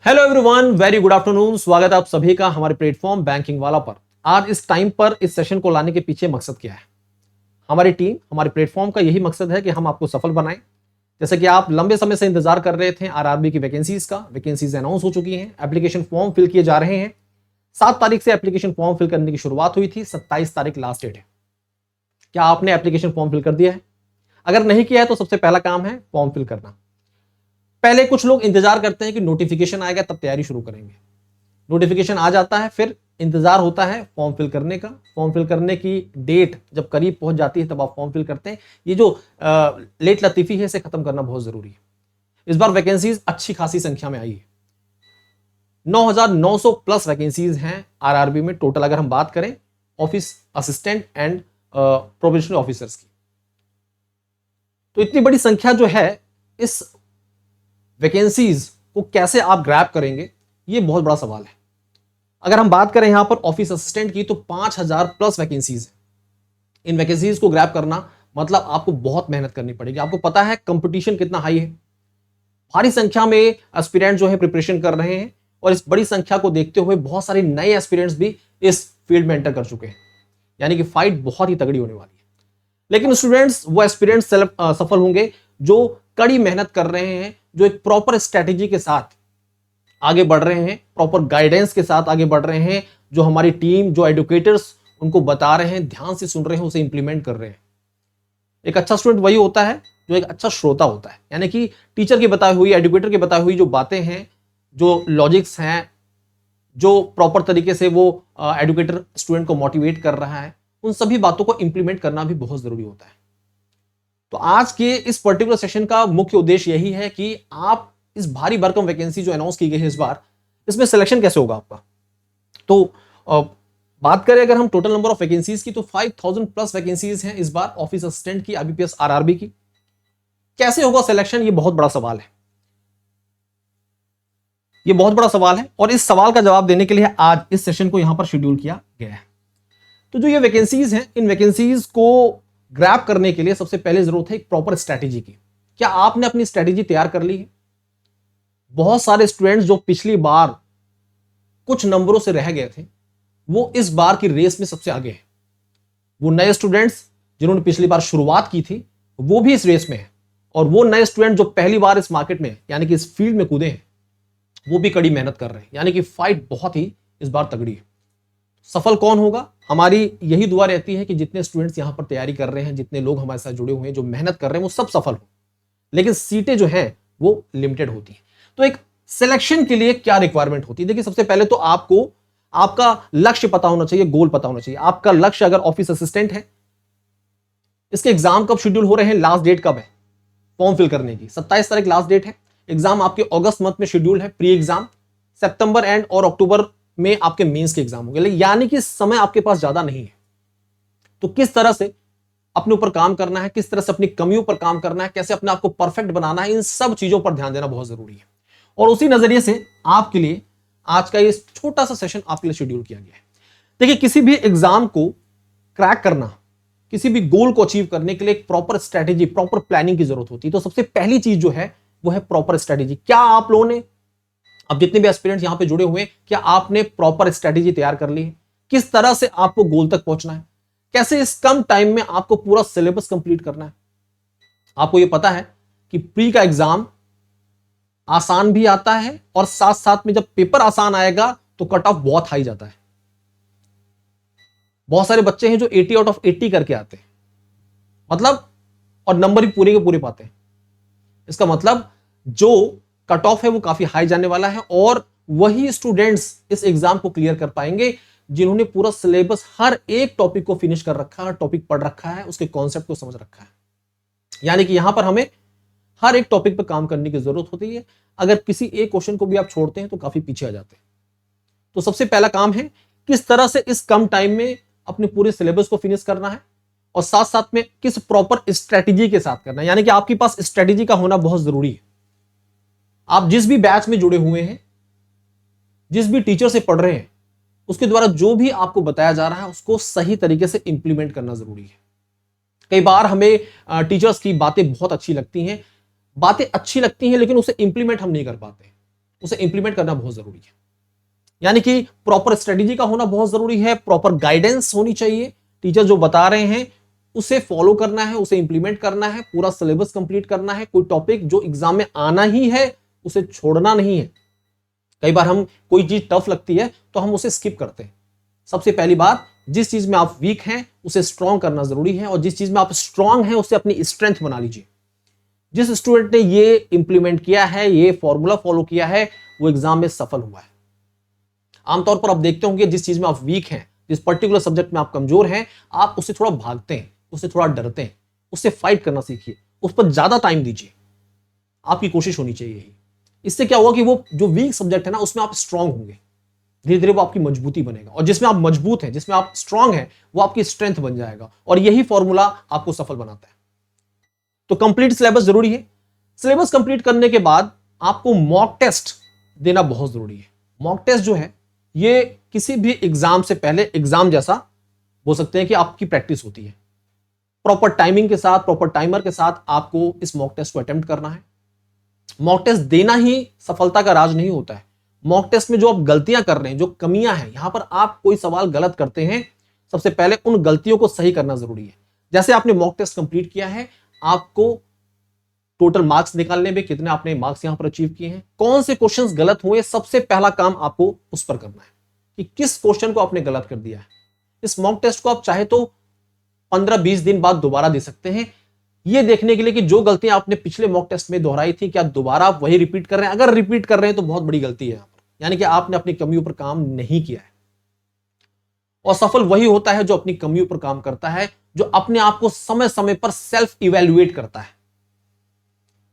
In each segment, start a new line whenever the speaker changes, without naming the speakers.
Hello everyone, very good afternoon. स्वागत है आप सभी का हमारे प्लेटफॉर्म बैंकिंग वाला पर। आज इस टाइम पर इस सेशन को लाने के पीछे मकसद क्या है? हमारी टीम, हमारे प्लेटफॉर्म का यही मकसद है कि हम आपको सफल बनाएं। जैसे कि आप लंबे समय से इंतजार कर रहे थे आरआरबी की वैकेंसीज का। वैकेंसीज अनाउंस हो चुकी हैं, एप्लीकेशन फॉर्म फिल किए जा रहे हैं। 7 तारीख से एप्लीकेशन फॉर्म फिल करने की शुरुआत हुई थी, 27 तारीख लास्ट डेट है। क्या आपने एप्लीकेशन फॉर्म फिल कर दिया है? अगर नहीं किया है तो सबसे पहला काम है फॉर्म फिल करना। पहले कुछ लोग इंतजार करते हैं कि नोटिफिकेशन आएगा तब तैयारी शुरू करेंगे। नोटिफिकेशन आ जाता है, फिर इंतजार होता है फॉर्म फिल करने का। फॉर्म फिल करने की डेट जब करीब पहुंच जाती है तब आप फॉर्म फिल करते हैं। ये जो लेट लतीफी है इसे खत्म करना बहुत जरूरी है। इस बार वैकेंसीज अच्छी खासी संख्या में आई है। 9,900 प्लस वैकेंसीज हैं आरआरबी में टोटल, अगर हम बात करें office assistant and probationary officers की। तो इतनी बड़ी संख्या जो है, इस वैकेंसीज को कैसे आप ग्रैब करेंगे, ये बहुत बड़ा सवाल है। अगर हम बात करें यहां पर ऑफिस असिस्टेंट की तो 5,000 प्लस वैकेंसीज है। इन वैकेंसीज को ग्रैब करना मतलब आपको बहुत मेहनत करनी पड़ेगी। आपको पता है कंपटीशन कितना हाई है। भारी संख्या में एस्पिरेंट जो है प्रिपरेशन कर रहे हैं, और इस बड़ी संख्या को देखते हुए बहुत सारे नए एस्पिरेंट्स भी इस फील्ड में एंटर कर चुके हैं। यानी कि फाइट बहुत ही तगड़ी होने वाली है। लेकिन स्टूडेंट्स, वो एस्पिरेंट्स सफल होंगे जो कड़ी मेहनत कर रहे हैं, जो एक प्रॉपर स्ट्रेटेजी के साथ आगे बढ़ रहे हैं, प्रॉपर गाइडेंस के साथ आगे बढ़ रहे हैं। जो हमारी टीम, जो एडुकेटर्स उनको बता रहे हैं, ध्यान से सुन रहे हैं, उसे इंप्लीमेंट कर रहे हैं। एक अच्छा स्टूडेंट वही होता है जो एक अच्छा श्रोता होता है। यानी कि टीचर की बताई हुई, एडुकेटर की बताई हुई जो बातें हैं, जो लॉजिक्स हैं, जो प्रॉपर तरीके से वो एडुकेटर स्टूडेंट को मोटिवेट कर रहा है, उन सभी बातों को इंप्लीमेंट करना भी बहुत जरूरी होता है। तो आज के इस पर्टिकुलर सेशन का मुख्य उद्देश्य यही है कि आप इस भारी भरकम वैकेंसी जो अनाउंस की गई है इस बार, इसमें सिलेक्शन कैसे होगा आपका। तो बात करें अगर हम टोटल नंबर ऑफ वैकेंसीज की, तो 5,000 प्लस वैकेंसीज हैं इस बार ऑफिस असिस्टेंट की, आईबीपीएस आरआरबी की। कैसे होगा सिलेक्शन, ये बहुत बड़ा सवाल है। ये बहुत बड़ा सवाल है, और इस सवाल का जवाब देने के लिए आज इस सेशन को यहां पर शेड्यूल किया गया है। तो जो ये वैकेंसीज हैं, इन वैकेंसीज को ग्रैब करने के लिए सबसे पहले जरूरत है एक प्रॉपर स्ट्रैटेजी की। क्या आपने अपनी स्ट्रैटेजी तैयार कर ली है? बहुत सारे स्टूडेंट्स जो पिछली बार कुछ नंबरों से रह गए थे, वो इस बार की रेस में सबसे आगे हैं। वो नए स्टूडेंट्स जिन्होंने पिछली बार शुरुआत की थी, वो भी इस रेस में है। और वो नए स्टूडेंट जो पहली बार इस मार्केट में, यानी कि इस फील्ड में कूदे हैं, वो भी कड़ी मेहनत कर रहे हैं। यानी कि फाइट बहुत ही इस बार तगड़ी है। सफल कौन होगा? हमारी यही दुआ रहती है कि जितने स्टूडेंट्स यहां पर तैयारी कर रहे हैं, जितने लोग हमारे साथ जुड़े हुए हैं, जो मेहनत कर रहे हैं, वो सब सफल हो। लेकिन सीटें जो हैं वो लिमिटेड होती हैं। तो एक सिलेक्शन के लिए क्या रिक्वायरमेंट होती है? देखिए, सबसे पहले तो आपको आपका लक्ष्य पता होना चाहिए, गोल पता होना चाहिए। आपका लक्ष्य अगर ऑफिस असिस्टेंट है, इसके एग्जाम कब शेड्यूल हो रहे हैं, लास्ट डेट कब है फॉर्म फिल करने की? 27 तारीख लास्ट डेट है। एग्जाम आपके अगस्त मंथ में शेड्यूल है, प्री एग्जाम। सितंबर एंड और अक्टूबर में आपके मेंस के एग्जाम होंगे। यानी कि समय आपके पास ज्यादा नहीं है। तो किस तरह से अपने ऊपर काम करना है, किस तरह से अपनी कमियों पर काम करना है, कैसे अपने आप को परफेक्ट बनाना है, इन सब चीजों पर ध्यान देना बहुत जरूरी है। और उसी नजरिए से आपके लिए आज का ये छोटा सा सेशन आपके लिए शेड्यूल किया गया है। देखिए, किसी भी एग्जाम को क्रैक करना, किसी भी गोल को अचीव करने के लिए एक प्रॉपर स्ट्रेटेजी, प्रॉपर प्लानिंग की जरूरत होती है। तो सबसे पहली चीज जो है वो है प्रॉपर स्ट्रेटेजी। क्या आप लोगों ने, अब जितने भी एस्पिरेंट्स यहां पे जुड़े हुए हैं, क्या आपने प्रॉपर स्ट्रेटेजी तैयार कर ली है? किस तरह से आपको गोल तक पहुंचना है, कैसे इस कम टाइम में आपको पूरा सिलेबस कंप्लीट करना है? आपको यह पता है कि प्री का एग्जाम आसान भी आता है, और साथ साथ में जब पेपर आसान आएगा तो कट ऑफ बहुत हाई जाता है। बहुत सारे बच्चे हैं जो 80 आउट ऑफ 80 करके आते हैं, मतलब, और नंबर भी पूरे के पूरे पाते हैं। इसका मतलब जो कट ऑफ है वो काफी हाई जाने वाला है, और वही स्टूडेंट्स इस एग्जाम को क्लियर कर पाएंगे जिन्होंने पूरा सिलेबस, हर एक टॉपिक को फिनिश कर रखा है, टॉपिक पढ़ रखा है, उसके कॉन्सेप्ट को समझ रखा है। यानी कि यहां पर हमें हर एक टॉपिक पर काम करने की जरूरत होती है। अगर किसी एक क्वेश्चन को भी आप छोड़ते हैं तो काफी पीछे आ जाते हैं। तो सबसे पहला काम है किस तरह से इस कम टाइम में अपने पूरे सिलेबस को फिनिश करना है, और साथ साथ में किस प्रॉपर स्ट्रेटेजी के साथ करना है। यानी कि आपके पास स्ट्रेटेजी का होना बहुत जरूरी है। आप जिस भी बैच में जुड़े हुए हैं, जिस भी टीचर से पढ़ रहे हैं, उसके द्वारा जो भी आपको बताया जा रहा है उसको सही तरीके से इंप्लीमेंट करना जरूरी है। कई बार हमें टीचर्स की बातें बहुत अच्छी लगती हैं, लेकिन उसे इंप्लीमेंट हम नहीं कर पाते। उसे इंप्लीमेंट करना बहुत जरूरी है। यानी कि प्रॉपर स्ट्रेटेजी का होना बहुत जरूरी है, प्रॉपर गाइडेंस होनी चाहिए, टीचर जो बता रहे हैं उसे फॉलो करना है, उसे इंप्लीमेंट करना है, पूरा सिलेबस कंप्लीट करना है, कोई टॉपिक जो एग्जाम में आना ही है उसे छोड़ना नहीं है। कई बार हम कोई चीज टफ लगती है तो हम उसे स्किप करते हैं। सबसे पहली बात, जिस चीज में आप वीक हैं उसे स्ट्रांग करना जरूरी है, और जिस चीज में आप स्ट्रांग हैं उसे अपनी स्ट्रेंथ बना लीजिए। जिस स्टूडेंट ने ये इंप्लीमेंट किया है, ये फॉर्मूला फॉलो किया है, वो एग्जाम में सफल हुआ है। आमतौर पर आप देखते होंगे जिस चीज में आप वीक हैं, जिस पर्टिकुलर सब्जेक्ट में आप कमजोर हैं, आप उससे थोड़ा भागते हैं, उससे थोड़ा डरते हैं, उससे फाइट करना सीखिए, उस पर ज्यादा टाइम दीजिए। आपकी कोशिश होनी चाहिए यही। इससे क्या होगा कि वो जो वीक सब्जेक्ट है ना उसमें आप स्ट्रांग होंगे, धीरे धीरे वो आपकी मजबूती बनेगा, और जिसमें आप मजबूत हैं, जिसमें आप स्ट्रांग हैं, वो आपकी स्ट्रेंथ बन जाएगा, और यही फॉर्मूला आपको सफल बनाता है। तो कंप्लीट सिलेबस जरूरी है। सिलेबस कंप्लीट करने के बाद आपको मॉक टेस्ट देना बहुत जरूरी है। मॉक टेस्ट जो है ये किसी भी एग्जाम से पहले एग्जाम जैसा बोल सकते हैं कि आपकी प्रैक्टिस होती है। प्रॉपर टाइमिंग के साथ, प्रॉपर टाइमर के साथ आपको इस मॉक टेस्ट को अटेम्प्ट करना है। मॉक टेस्ट देना ही सफलता का राज नहीं होता है। मॉक टेस्ट में जो आप गलतियां कर रहे हैं, जो कमियां हैं, यहां पर आप कोई सवाल गलत करते हैं, सबसे पहले उन गलतियों को सही करना जरूरी है। जैसे आपने मॉक टेस्ट कंप्लीट किया है, आपको टोटल मार्क्स निकालने में कितने आपने मार्क्स यहां पर अचीव किए हैं, कौन से क्वेश्चंस गलत हुए, सबसे पहला काम आपको उस पर करना है कि किस क्वेश्चन को आपने गलत कर दिया है। इस मॉक टेस्ट को आप चाहे तो 15-20 दिन बाद दोबारा दे सकते हैं, यह देखने के लिए कि जो गलतियां आपने पिछले मॉक टेस्ट में दोहराई थी, क्या दोबारा आप वही रिपीट कर रहे हैं। अगर रिपीट कर रहे हैं तो बहुत बड़ी गलती है यहां पर, यानी कि आपने अपनी कमियों पर काम नहीं किया है। और सफल वही होता है जो अपनी कमियों पर काम करता है, जो अपने आप को समय समय पर सेल्फ इवैल्यूएट करता है।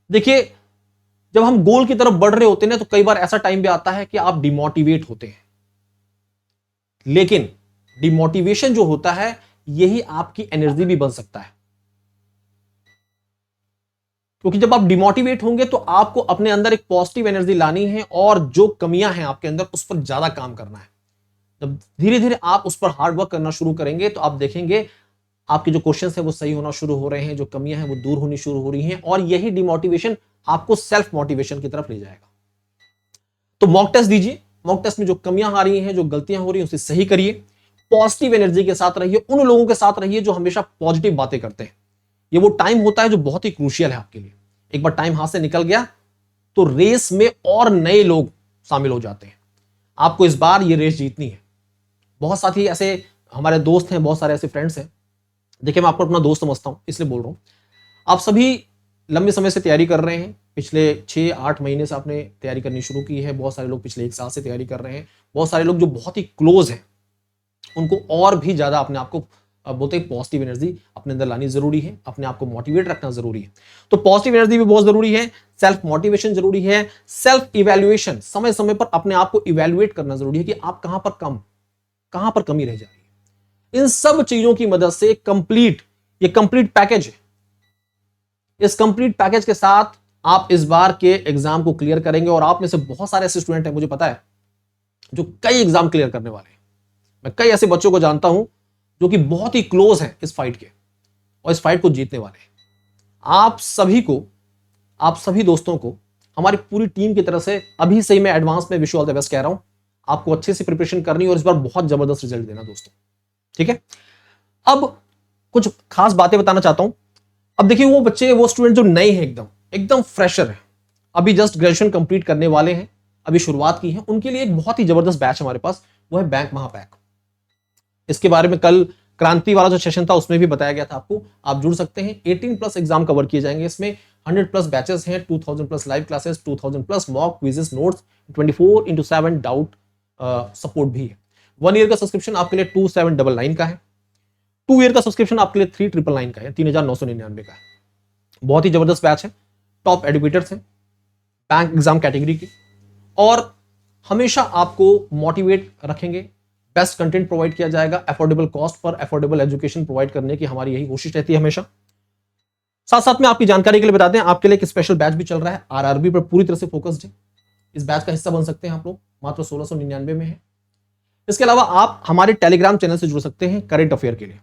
देखिए, जब हम गोल की तरफ बढ़ रहे होते हैं ना, तो कई बार ऐसा टाइम भी आता है कि आप डिमोटिवेट होते हैं, लेकिन डिमोटिवेशन जो होता है यही आपकी एनर्जी भी बन सकता है। क्योंकि जब आप डिमोटिवेट होंगे तो आपको अपने अंदर एक पॉजिटिव एनर्जी लानी है, और जो कमियां हैं आपके अंदर उस पर ज्यादा काम करना है। जब धीरे धीरे आप उस पर हार्ड वर्क करना शुरू करेंगे तो आप देखेंगे आपके जो क्वेश्चन है वो सही होना शुरू हो रहे हैं, जो कमियां हैं वो दूर होनी शुरू हो रही हैं, और यही डिमोटिवेशन आपको सेल्फ मोटिवेशन की तरफ ले जाएगा। तो मॉक टेस्ट दीजिए, मॉक टेस्ट में जो कमियां आ रही हैं, जो गलतियां हो रही हैं, उसे सही करिए। पॉजिटिव एनर्जी के साथ रहिए, उन लोगों के साथ रहिए जो हमेशा पॉजिटिव बातें करते हैं। ये वो टाइम होता है जो बहुत ही क्रूशियल है आपके लिए। एक बार टाइम हाथ से निकल गया तो रेस में और नए लोग शामिल हो जाते हैं। आपको इस बार ये रेस जीतनी है। बहुत साथी ऐसे हमारे दोस्त हैं, बहुत सारे ऐसे फ्रेंड्स हैं। देखिए, मैं आपको अपना दोस्त समझता हूं इसलिए बोल रहा हूं। आप सभी लंबे समय से तैयारी कर रहे हैं, पिछले 6-8 महीने से आपने तैयारी करनी शुरू की है। बहुत सारे लोग पिछले 1 साल से तैयारी कर रहे हैं। बहुत सारे लोग जो बहुत ही क्लोज हैं, उनको और भी ज्यादा अपने आप को बोलते हैं पॉजिटिव एनर्जी अपने अंदर लानी जरूरी है, अपने आप को मोटिवेट रखना जरूरी है। तो पॉजिटिव एनर्जी भी बहुत जरूरी है, सेल्फ मोटिवेशन जरूरी है, सेल्फ इवैल्यूएशन, समय समय पर अपने आप को इवैल्यूएट करना जरूरी है कि आप कहां पर कमी रह जा रही है। इन सब चीजों की मदद से ये कंप्लीट पैकेज है। इस कंप्लीट पैकेज के साथ आप इस बार के एग्जाम को क्लियर करेंगे, और आप में से बहुत सारे ऐसे स्टूडेंट हैं, मुझे पता है, जो कई एग्जाम क्लियर करने वाले हैं। मैं कई ऐसे बच्चों को जानता हूं जो कि बहुत ही क्लोज हैं इस फाइट के, और इस फाइट को जीतने वाले हैं। आप सभी दोस्तों को हमारी पूरी टीम की तरफ से अभी से ही मैं एडवांस में wish you all the best कह रहा हूं। आपको अच्छे से प्रिपरेशन करनी है और इस बार बहुत जबरदस्त रिजल्ट देना दोस्तों, ठीक है। अब कुछ खास बातें बताना चाहता हूं। अब देखिए, वो स्टूडेंट जो नए हैं, एकदम फ्रेशर है, अभी जस्ट ग्रेजुएशन कंप्लीट करने वाले हैं, अभी शुरुआत की है, उनके लिए एक बहुत ही जबरदस्त बैच हमारे पास, वो है बैंक महापैक। इसके बारे में कल क्रांति वाला जो सेशन था उसमें भी बताया गया था आपको। आप जुड़ सकते हैं। 18+ एग्जाम कवर किए जाएंगे इसमें। 100+ बैचेस हैं, 2000+ live classes, 2000+ mock quizzes, notes, 24/7 doubt support भी है। 1 ईयर का सब्सक्रिप्शन आपके लिए 2799 का है। 2 ईयर का सब्सक्रिप्शन आपके लिए 3999 का है, 3999 का है। बहुत ही जबरदस्त बैच है, टॉप एडुकेटर्स हैं बैंक एग्जाम कैटेगरी के, और हमेशा आपको मोटिवेट रखेंगे। बेस्ट कंटेंट प्रोवाइड किया जाएगा, affordable cost per affordable education provide करने की हमारी यही कोशिश रहती है हमेशा। साथ साथ में आपकी जानकारी के लिए बता दें, आपके लिए एक स्पेशल बैच भी चल रहा है, आरआरबी पर पूरी तरह से फोकस्ड है। इस बैच का हिस्सा बन सकते हैं आप लोग, मात्र 1699 में है। इसके अलावा आप हमारे टेलीग्राम चैनल से जुड़ सकते हैं करंट अफेयर के लिए।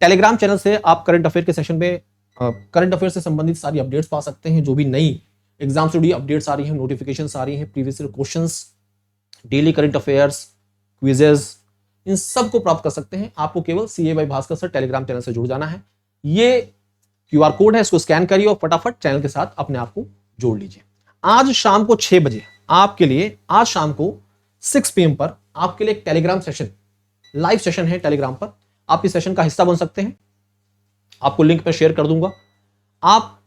टेलीग्राम चैनल से आप करंट अफेयर के सेशन में करंट अफेयर से संबंधित सारी अपडेट्स पा सकते हैं। जो भी नई एग्जाम से जुड़ी अपडेट्स आ रही हैं, नोटिफिकेशंस आ रही हैं, previous year questions, daily current affairs, quizzes, इन सब को प्राप्त कर सकते हैं। आपको केवल CA by Bhaskar sir Telegram channel से जुड़ जाना है। ये QR कोड है, इसको स्कैन करिए और फटाफट चैनल के साथ अपने आप को जोड़ लीजिए। आज शाम को 6 बजे आपके लिए, आज शाम को 6 PM पर आपके लिए एक टेलीग्राम सेशन, लाइव सेशन है टेलीग्राम पर। आप इस सेशन का हिस्सा बन सकते हैं, आपको लिंक मैं शेयर कर दूंगा। आप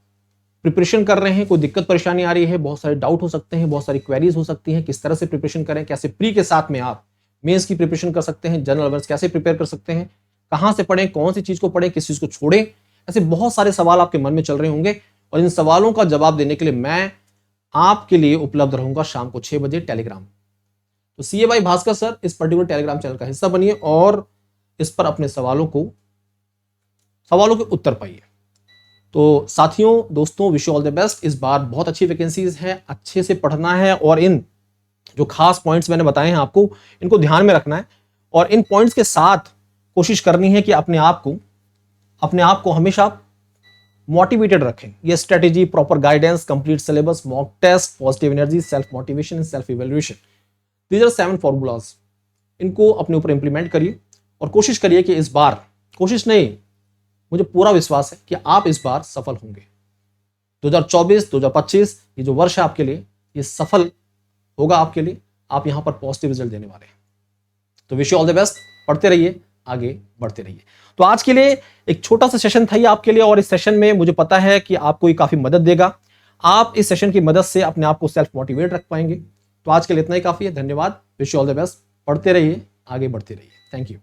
प्रिपरेशन कर रहे हैं, कोई दिक्कत परेशानी आ रही है, बहुत सारे डाउट हो सकते हैं, बहुत सारी क्वेरीज हो सकती हैं, किस तरह से प्रिपरेशन करें, कैसे प्री के साथ में आप मेंस की प्रिपरेशन कर सकते हैं, जनरल अवेयर्स कैसे प्रिपेयर कर सकते हैं, कहां से पढ़ें, कौन सी चीज को पढ़ें, किस चीज को छोड़ें, ऐसे बहुत सारे सवाल आपके मन में चल रहे होंगे और इन सवालों का जवाब देने के लिए मैं आपके लिए उपलब्ध रहूंगा शाम को 6 बजे टेलीग्राम। तो CA बाय भास्कर सर इस पर्टिकुलर टेलीग्राम चैनल का हिस्सा बनिए और इस पर अपने सवालों के उत्तर पाइए। तो साथियों, दोस्तों, wish you all the best. इस बार बहुत अच्छी वैकेंसीज है, अच्छे से पढ़ना है और इन जो खास पॉइंट्स मैंने बताए हैं आपको, इनको ध्यान में रखना है और इन पॉइंट्स के साथ कोशिश करनी है कि अपने आप को हमेशा मोटिवेटेड रखें। ये strategy, proper guidance, complete syllabus, mock test, positive energy, self motivation, self evaluation, these are 7 formulas. इनको अपने ऊपर इंप्लीमेंट करिए और कोशिश करिए कि इस बार, कोशिश नहीं, मुझे पूरा विश्वास है कि आप इस बार सफल होंगे। 2024, 2025 ये जो वर्ष है आपके लिए, ये सफल होगा आपके लिए। आप यहां पर पॉजिटिव रिजल्ट देने वाले हैं। तो wish you all the best. पढ़ते रहिए, आगे बढ़ते रहिए। तो आज के लिए एक छोटा सा सेशन था ये आपके लिए और इस सेशन में मुझे पता है कि आपको ये काफी मदद देगा। आप इस सेशन की मदद से अपने आप को सेल्फ मोटिवेट रख पाएंगे। तो आज के लिए इतना ही काफी है। धन्यवाद। Wish you all the best. पढ़ते रहिए, आगे बढ़ते रहिए। Thank you.